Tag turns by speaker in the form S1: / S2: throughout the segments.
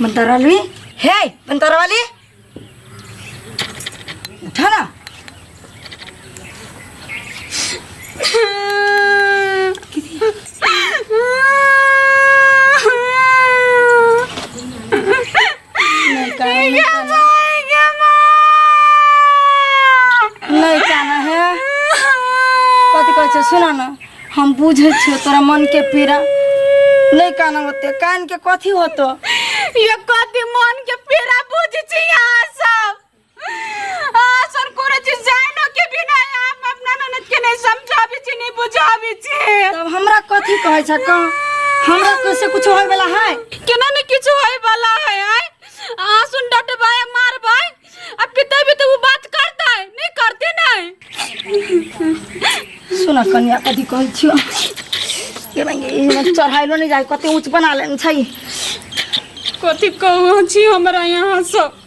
S1: बंतारा वाली हे बंतारा वाली उठा ना। नहीं कहना है कथी कह सुना ना हम बुझे तोरा मन के पीड़ा नहीं कहना होते कान के कथी होतो
S2: ये कथी मन के पीड़ा बुझे छी यहाँ सब सर करे छी जानो के बिना आप अपना ननद के नहीं समझाबी छी नहीं बुझाबी छी
S1: तब हमरा कथी कहै छ क हमरा कैसे कुछ होय वाला है
S2: केना नहीं कुछ होय वाला है सुन डटबा मारबा अब पिता भी तो वो बात करता है नहीं करते नहीं
S1: सुना कन्या कथी कहै छियो के भाई चढ़ाइलो नहीं जाय कते ऊंच बना लेन छै
S2: कथी कहू छी हमरा यहाँ सब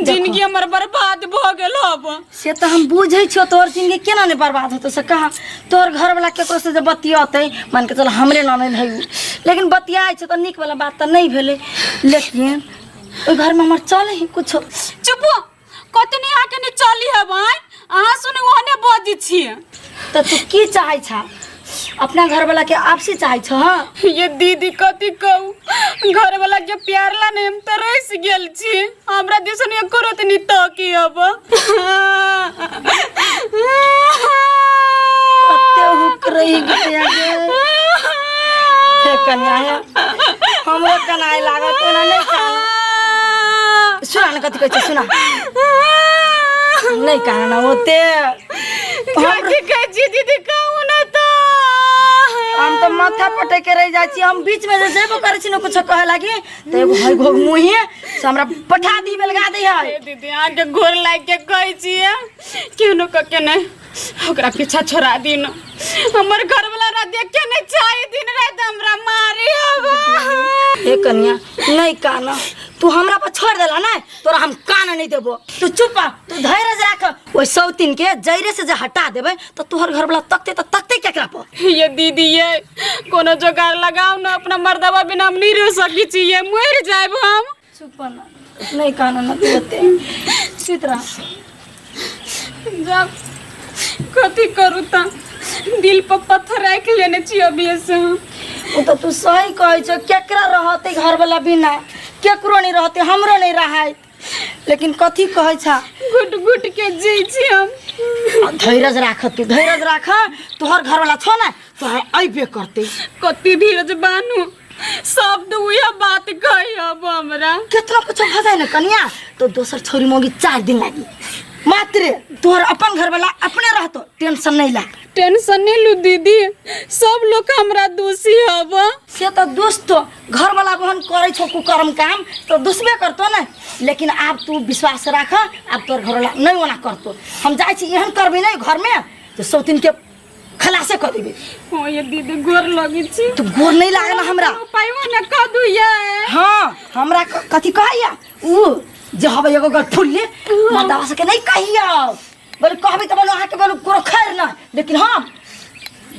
S2: जिंदगी हमर बर्बाद भ गेल अब
S1: से तो हम बुझे छो तोर जिंदगी केना ने बर्बाद होतो से कहा तोर घर वाला केकरो से जे बतियाते मान के चल हमरे ननद है लेकिन बतियाय छ त निक वाला बात त नहीं भेले लेकिन ओइ घर में हमर चले ही कुछ
S2: चुप कतनी आके नहीं चली है भाई आ सुन ओने बजी छी
S1: त तू की चाहै छ अपना घर वाला के आपसी चाहै छ
S2: ये दीदी कथी कहू घर वाला के प्यार ला ने हम त रहिस गेल छी हमरा दिसन ये करत नि त की अब
S1: कते हुक रही गया गे हे कन्या है हमरो कनाई लागत ना नहीं खाना सुना ना कथी कहै छ सुना नहीं कहना ना होते
S2: कथी कहै छी दीदी कहू ना त
S1: हम तो माथा पटे के रह जाई छी हम बीच में जे जेबो करे छी न कुछ कहे लागी त एगो हई घोग मुही से हमरा पठा दी बेलगा दे है
S2: दीदी आके घोर लाग के कहै छी क्यों न क के नहीं ओकरा पीछा छोड़ा दिन हमर घर वाला रा देख के नहीं चाहे दिन रात हमरा मारी अब
S1: हे कन्या नहीं काना तू हमरा पर छोड़ देला ना तोरा हम कान नहीं देबो तू चुप तू धैर्य राख ओइ सौतीन के जैरे से जे हटा देबे त तोहर घर वाला तकते केकरा पर
S2: ये दीदी ये कोनो जोगाड़ लगाओ ना अपना मर्दवा बिना हम नहीं रह सकी छी ये मर जाब हम
S1: चुप ना नहीं काना ना तू होते सीतरा
S2: जा कथी करू त दिल पर पत्थर रख लेने छी अभी से
S1: ओ तो तू सही कहै छ केकरा रहते घर वाला बिना केकरो नहीं रहते हमरो नहीं रहाय लेकिन कथी कहै छ
S2: गुट गुट के जी छी हम
S1: धैर्य राख तू धैर्य राख तोहर घर वाला छ ना तोहर अइबे करते
S2: कति धीरज बानू सब तो वही बात कही अब हमरा
S1: केतना कुछ भ जाय न कन्या तो दोसर छोरी मोगी 4 दिन लागी मात्र तोहर अपन घर वाला अपने रहतो टेंशन नहीं ला
S2: टेंशन नहीं लू दीदी सब लोग हमरा दोषी हब
S1: से तो दोस्त घर वाला बहन करे छो कुकर्म काम तो दुसबे करतो ना लेकिन अब तू विश्वास राख अब तोर घर वाला नहीं ओना करतो हम जाय छी एहन करबे नहीं घर में तो सौतीन के खलासे कर देबे
S2: हो ये दीदी गोर लगी छी
S1: तू गोर नहीं लागे ना हमरा
S2: पाइवा न क दू ये
S1: हां हमरा कथी कहैया ऊ जे हबे एगो गल फुल्ले मर्दावा से के नहीं कहिया बोले कहबे त बोलो आके बोलो कोनो खैर ना लेकिन हम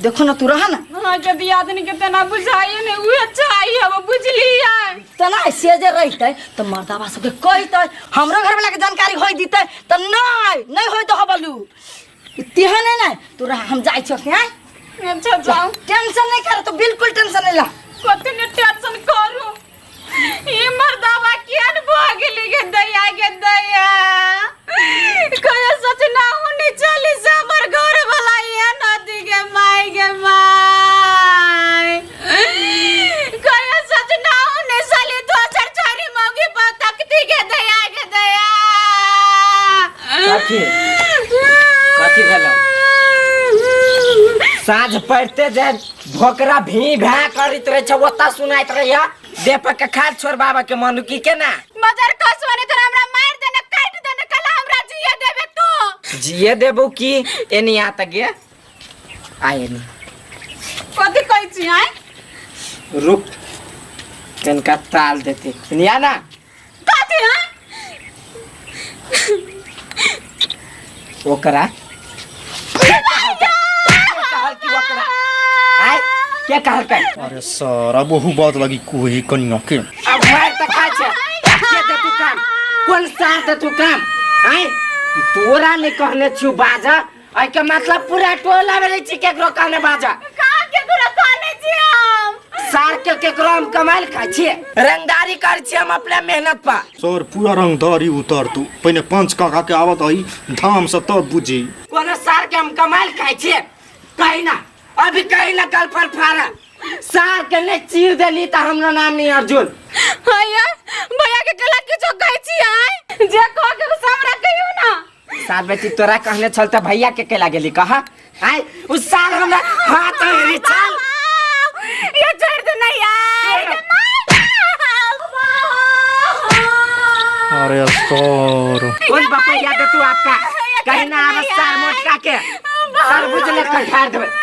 S1: देखो ना तू रहा ना
S2: हां जब आदमी के तना बुझाइए ने उ चाहिए अब बुझली है
S1: तना से जे रहते त मर्दावा से के कहते हमरो घर वाला के जानकारी होई दिते त नहीं होई तो हबलू तिहा नहीं तू रहा हम जाई छ के
S2: अच्छा जाओ
S1: टेंशन नहीं कर तू बिल्कुल टेंशन नहीं ला
S2: कते ने टेंशन करू ये मर्दावा किन भागली के दया कोई सच ना होनी चली से हमर घर वाला ये नदी के माई कोई सच ना होने साली तो चरचारी मौगी पर तकती के दया
S3: कथी भेलो साँझ पड़ते जे भोकरा भी भा करित रहे छ ओता सुनाइत रहया दे पर के खाद छोड़ बाबा के मनुकी के ना
S2: मगर कसवाने तो हमरा मार देना काट देना कला हमरा जिए देबे तो
S3: जिए देबो की एनी आ त गे आएनी
S2: कथी कहै छी आय
S3: रुक तनका ताल देते निया ना
S2: कथी है
S3: ओकरा क्या कहल के
S4: अरे सारा बहु बात लगी कोई कनिया के
S3: अब मार त खाइ छ के दे तू काम कोन सार दे तू काम आइ तोरा ने कहने छु बाजा आई के मतलब पूरा टोला में छी केकरो कहने बाजा
S2: का केकरो कहने छी हम
S3: सार के केकरो हम कमाल खाइ छी रंगदारी कर छी हम अपने मेहनत पर
S4: सर पूरा रंगदारी उतर तू पहले पंच काका के आवत आई धाम से तब बुझी
S3: कोनो सार के हम कमाल खाइ छी कहीं ना अभी कहीं ना कल पर फारा सार के ने चीर देली त हमरा नाम नहीं अर्जुन
S2: भैया भैया के गला किछो कहै छी आइ जे कह के हमरा कहियो ना
S3: सार बेटी तोरा कहने चल त भैया के केला गेली कहा आइ उस सार हमरा हाथ हेरी चल
S2: ये छोड़ दे नहीं यार
S4: अरे सर
S3: कौन बापा याद है तू आपका कहीं ना आवाज सार मोटका के सर बुझले कर ठाड़ देबे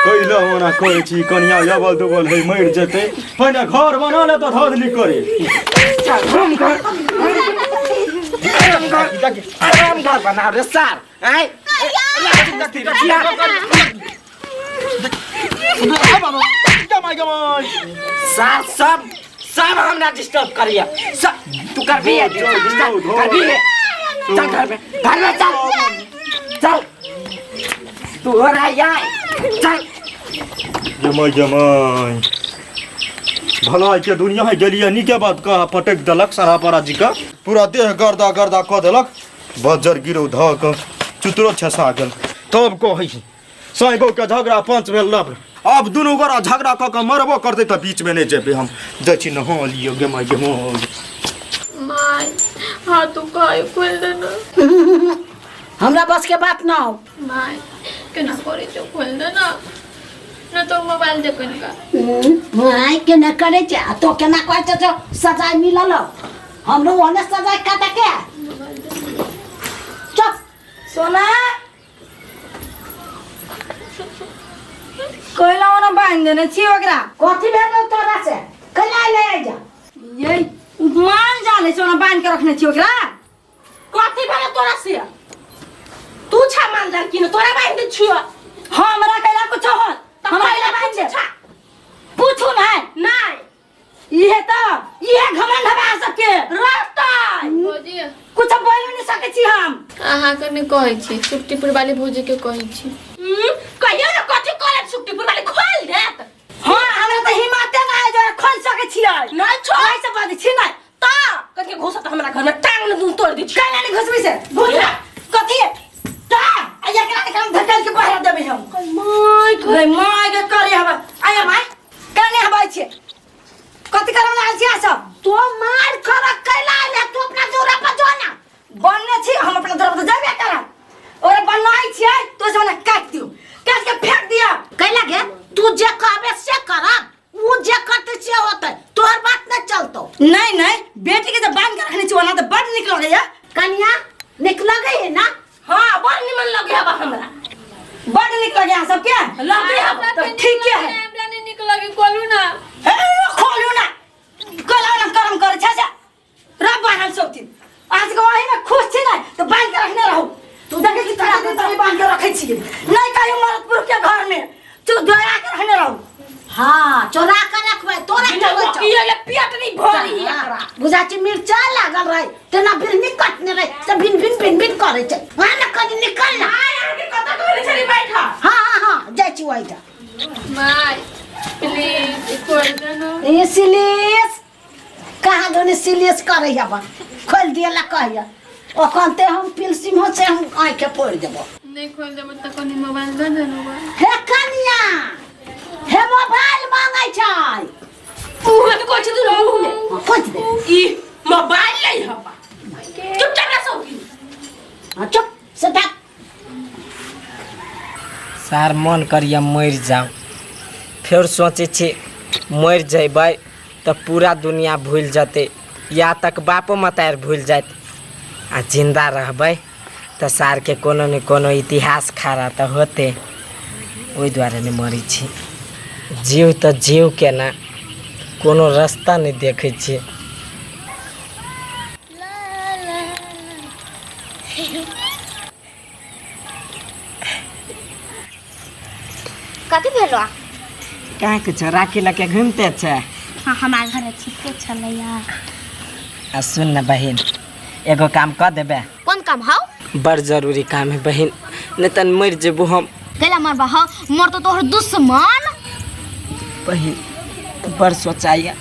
S4: कैला होना करे छी कनिया याबल दुबल है मर जते पहले घर बना ले तो धदली करे
S3: चल आराम घर बना रे सार आइ सार सब हमरा डिस्टर्ब करिया तू कर भी डिस्टर्ब कर भी चल घर में चल तू हो रहा है चल
S4: जमाई भलाई के दुनिया है गेलिए नी के बात का पटक दलक सरापरा जी का पूरा देह गर्दा गर्दा क देलक बजर गिरो धक चुतरो छसा गेल तब कहै साई बहू के झगड़ा पंच भेल लब अब दुनू गोरा झगड़ा क के मरबो करते त बीच में नहीं जेबे हम दछि न हो लियो गे माई
S5: माय हाँ तू काय खोल देना
S1: हमरा बस के बात ना हो
S5: माय केना करे जो खोल देना न तो मोबाइल देखो इनका
S1: माय के न करे छ तो केना कहै छ सजाय मिलल हमरो ओने सजाय काटा के चुप सोना कोइला ओना बांध देने छी ओकरा कथि भेल तोरा से कला ले जा ये मान जाने सोना बांध के रखने छी ओकरा
S2: कथि भेल तोरा से तू छा मान जान कि तोरा बांध दे छियो
S1: हमरा कैला कुछ हो हमरा कैला बांध दे पूछू नहीं ये घमंड हवा सबके रास्ता
S5: भौजी
S1: कुछ बोल नहीं सके छी हम
S5: अहाँ कने कहै छी सुट्टीपुर वाली भौजी के कहै छी
S2: कहियो न कथि करे सुट्टीपुर वाली खोल देत
S1: हां हमरा त हिम्मत नहीं जो खोल सके छी
S2: नहीं छोड़
S1: ऐसे बात छी नहीं
S2: ता कथि घुसा त हमरा घर में टांग न दूं तोड़ दी
S1: कैला नहीं घुसबी से घुसा कथि ता आया केला के हम धकेल के बाहर देबे हम माय के करे हम आया माय कने हबै छी कथि करम लाल छी सब
S2: तो मार कर कैला ले तू अपना जोरा पर जो ना
S1: बनने छी हम अपना दरब तो जाबे करब और बनाई छी तो से काट दियो काट के फेंक दिया
S2: कैला गे तू जे कहबे से करब उ जे करते से होतै तोर बात न चलतो
S1: नहीं बेटी के जब बांध के रखने छी वना तो बड़ निक लगे या
S2: कन्या निक लगे है ना हां बड़ निमन लगे है हमरा
S1: बड़ निक लगे है सब क्या
S2: लगे है
S1: तो ठीक है
S5: हमरा ने निकल खोलू ना
S1: खोलू ना कोला ना करम करे छा रब हम सब दिन आज को वही में खुश छी ना तो बांध के रखने रहो तू देखे कि तोरा के तरी बांध के रखे छी नहीं कहियो मरदपुर के घर में तू दया के रखने रहो
S2: हां चोरा के रखबे तोरा के
S1: ये पेट नहीं भरी एकरा
S2: बुझाची मिर्चा लागल रहे तेना बिरनी कटने रहे सब भिन भिन करे छै वहां न कनी निकल ना आगे कत करे छली बैठा हां जाय छी वही जा
S5: माय प्लीज खोल देना
S2: ए सिलियस कहां दोने सिलियस करे अब खोल दिया ला कहिया ओ कहते हम पिलसिम हो से हम आइ के पोड़ देबो
S5: नहीं खोल देब त कनी मोबाइल दे देना
S2: हे कनिया हे मोबाइल मांगै छै मुंह में कोछ दू मुंह में कोछ दे ई मोबाइल ले हबा चुप ना सोगी हां चुप सटा
S3: सार मन करिया मर जाओ फिर सोचे छी मर जेबै तो पूरा दुनिया भूल जाते या तक बापो मतार भूल जात आ जिंदा रहबै तो सार के कोनो न कोनो इतिहास खारा तो होते ओहि द्वारे ने मरी छी जीव तो जीव के ना कोनो रास्ता नहीं देखे छी
S6: कथी भेलो
S3: कहाँ कुछ राखी लके घूमते छे
S6: हाँ हमारे घर ठीके छलैया।
S3: आ सुन न बहिन, एगो काम कर देबे।
S6: कौन काम हौ?
S3: बड़ जरूरी काम है बहिन, नहीं तो मर जेबू हम।
S6: कैला मरबा हौ? मोर तो तोहर दुश्मन।
S3: बहिन बड़ सोचाइया,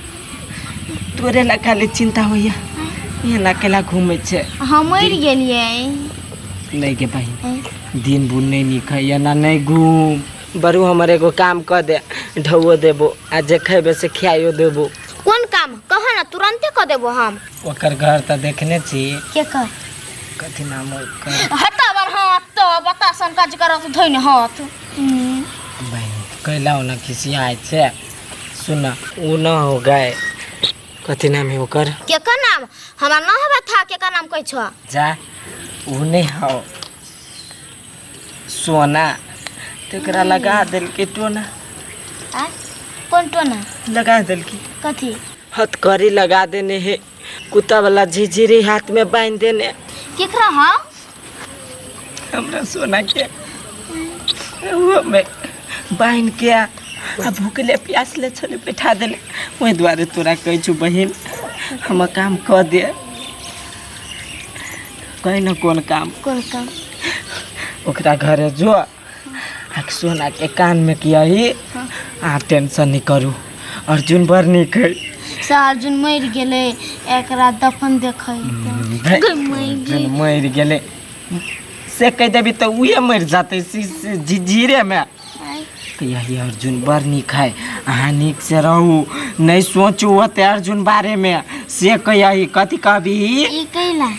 S3: तोरे ला खाली चिंता होइया, यहाँ ना अकेला घूमे छे।
S6: हम मर गेलिए।
S3: नहीं के बहिन, दिन बुन नहीं निकैया ना, नहीं घूम। बरू हमर एगो काम कर दे, ढौओ देबो आ जे खेबे से खियाइयो देबो।
S6: कौन काम कह ना, तुरंते कर देबो हम।
S3: ओकर घर तो देखने छी।
S6: के कर?
S3: कथी नाम ओकर?
S6: हटावर हाथ तो बता सन काज करत धोइन हाथ।
S3: बहिन कैला ना खिसियाए छे। सुन उ न हो गए, कथी नाम है ओकर?
S6: के का नाम? हमरा न हबे था के का नाम कह छ?
S3: जा उ नहीं हो, सोना तेकरा लगा दिल के टोना।
S6: आ कौन टोना?
S3: लगा दिल की
S6: कथी?
S3: हथकड़ी लगा देने है, कुत्ता वाला झिझिरी हाथ में बांध देने।
S6: केकरा हौ?
S3: हमरा सोना के वो में बांध के आ भूखले प्यासले छले बैठा देले। ओहि द्वारे तोरा कहै छु बहिन, हम काम कर दे। कहीं न कौन काम।
S6: कौन काम?
S3: ओकरा घरे जो आ सोना के कान में किया ही। आ टेंशन नहीं करू, अर्जुन बड़ निक है।
S6: से अर्जुन मर गेले, एकरा दफन देखै।
S3: अर्जुन मर गेले से कह देबी तो उहे मर जाते झिझिरे में। यही अर्जुन बड़ निक है, अहाँ निक से रहू, नहीं सोचू होते अर्जुन बारे में से कही। कथी कहबी?
S6: ई कैला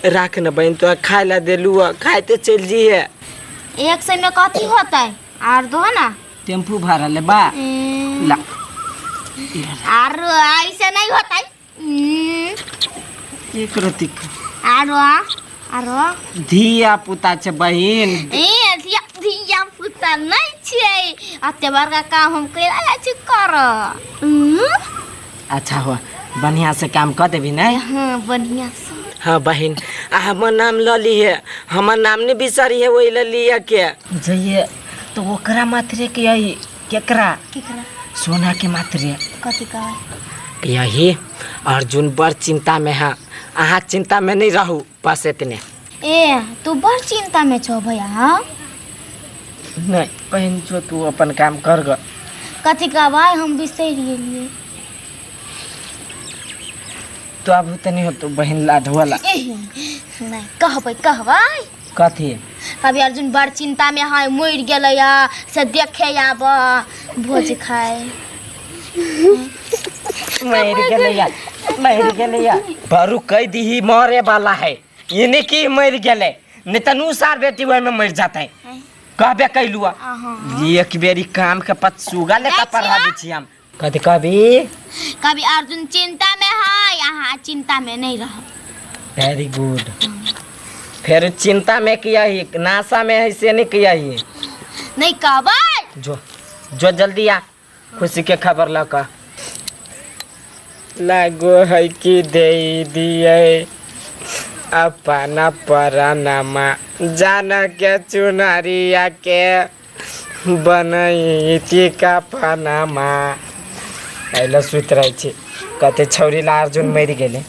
S3: राख न बहन, तो खाए ला देलू, खाते चल जी है।
S6: 100 में कथी होतै? आर दो ना
S3: टेम्पू भाड़ा ले बा ला।
S6: आर ऐसे नहीं होतै।
S3: एक रति
S6: आरो
S3: धिया पुता छे बहिन।
S6: धिया पुता नहीं छियै, अते बड़का काम हम कैला जाइ छी कर।
S3: अच्छा हुआ, बढ़िया से काम कर देबी नहीं?
S6: हाँ बढ़िया से।
S3: हाँ बहन, हमर नाम ल लिए, हमर नाम नहीं बिसरी है, वही ल लिया के जइए तो ओकरा मात्रे के यही। केकरा? सोना के मात्रे।
S6: कथी का?
S3: यही अर्जुन बड़ चिंता में है, अहाँ चिंता में नहीं रहू, बस इतने।
S6: ए तू बड़ चिंता में छो भैया? हाँ
S3: नहीं बहन, जो तू अपन काम कर ग।
S6: कथी का भाई, हम बिसर गेलिए।
S3: तो अब तनी हो तो बहन लाड वाला
S6: नहीं कहबै।
S3: कथी?
S6: कभी अर्जुन बड़ चिंता में है, मर गेलैया से देखे आब भोज खाए।
S3: मर गेलैया बरू कह दी मरे वाला है, ये नहीं कि मर गेले, नहीं तो नुसार बेटी वही में मर जाता है। कहबे कैलुआ एक बेरी काम के पतसुगा लेकर पढ़ा दी छी हम। कथी कहबी?
S6: कभी अर्जुन चिंता में है, यहाँ चिंता में नहीं रहो।
S3: Very good. फिर चिंता में किया ही, नासा में है से नहीं किया ही।
S6: नहीं कहबै।
S3: जो जल्दी आ, खुशी के खबर लका लागो है कि दे दिए अपना परानामा, जाना के चुनरिया के बनई टीका पनामा। ऐला सुत रहे छी, कहते छौरी ला अर्जुन मर गेले।